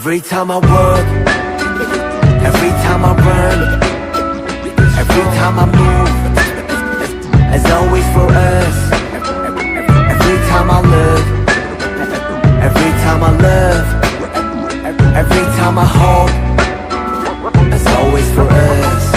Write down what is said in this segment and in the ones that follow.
Every time I work, every time I run, every time I move, it's always for us. Every time I look, every time I love, every time I hope, it's always for us.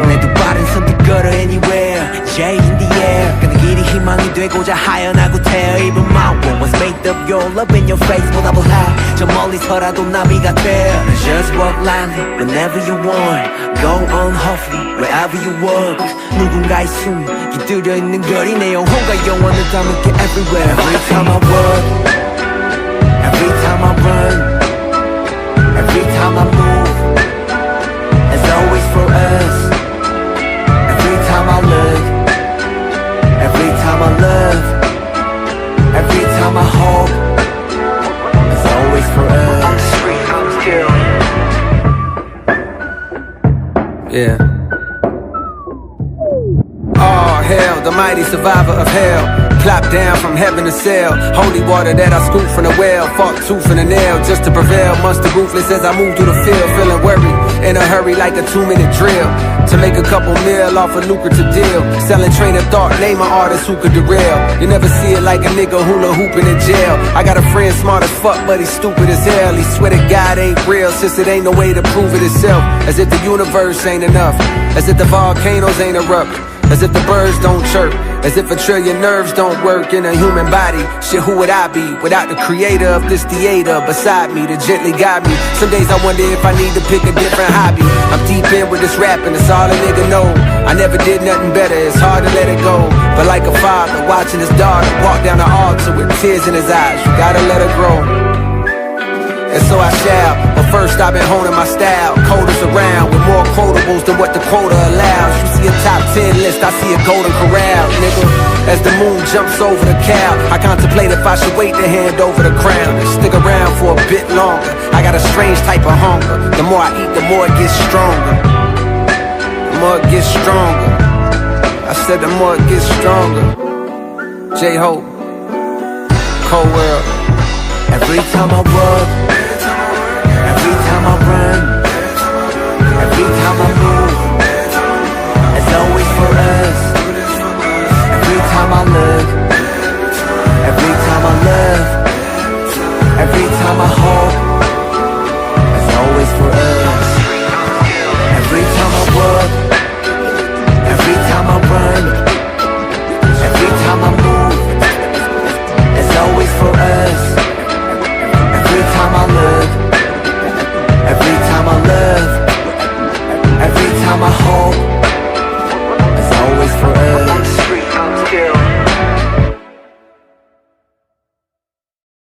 내 두 발은 선뜻 걸어 anywhere, J in the air. 그는 길이 희망이 되고자 하연하고 태어. Even my world was made of your love in your face. 보다 볼 high, 저 멀리서라도 나비가 돼. Just walk lightly whenever you want. Go on hopefully wherever you walk. 누군가의 숨이 깃들여 있는 거리 내 영혼과 영원을 담을게 everywhere. Every time I walk, every time I run, every time I move, it's always for us. Every time I look, every time I love, every time I hope, it's always for us. On the street, I'm still. Yeah. Oh hell, the mighty survivor of hell. Plop down from heaven to sail. Holy water that I scoop from the well. Fought tooth and a nail just to prevail. Monster ruthless as I move through the field. Feeling worried, in a hurry like a 2-minute drill. To make a couple mil off a lucrative deal. Selling train of thought, name an artist who could derail. You never see it like a nigga hula hooping in jail. I got a friend smart as fuck but he's stupid as hell. He swear to God ain't real since it ain't no way to prove it itself. As if the universe ain't enough. As if the volcanoes ain't erupt. As if the birds don't chirp. As if a trillion nerves don't work in a human body. Shit, who would I be without the creator of this theater beside me to gently guide me? Some days I wonder if I need to pick a different hobby. I'm deep in with this rapping, it's all a nigga know. I never did nothing better, it's hard to let it go. But like a father watching his daughter walk down the altar with tears in his eyes, you gotta let her grow. And so I shall, but first I've been honing my style. Coders around with more quotables than what the quota allows. You see a top 10 list, I see a golden corral, nigga. As the moon jumps over the cow, I contemplate if I should wait to hand over the crown and stick around for a bit longer. I got a strange type of hunger. The more I eat, the more it gets stronger. The more it gets stronger. I said the more it gets stronger. J-Cole, Cold World. Every time I work, every time I run, every time I move,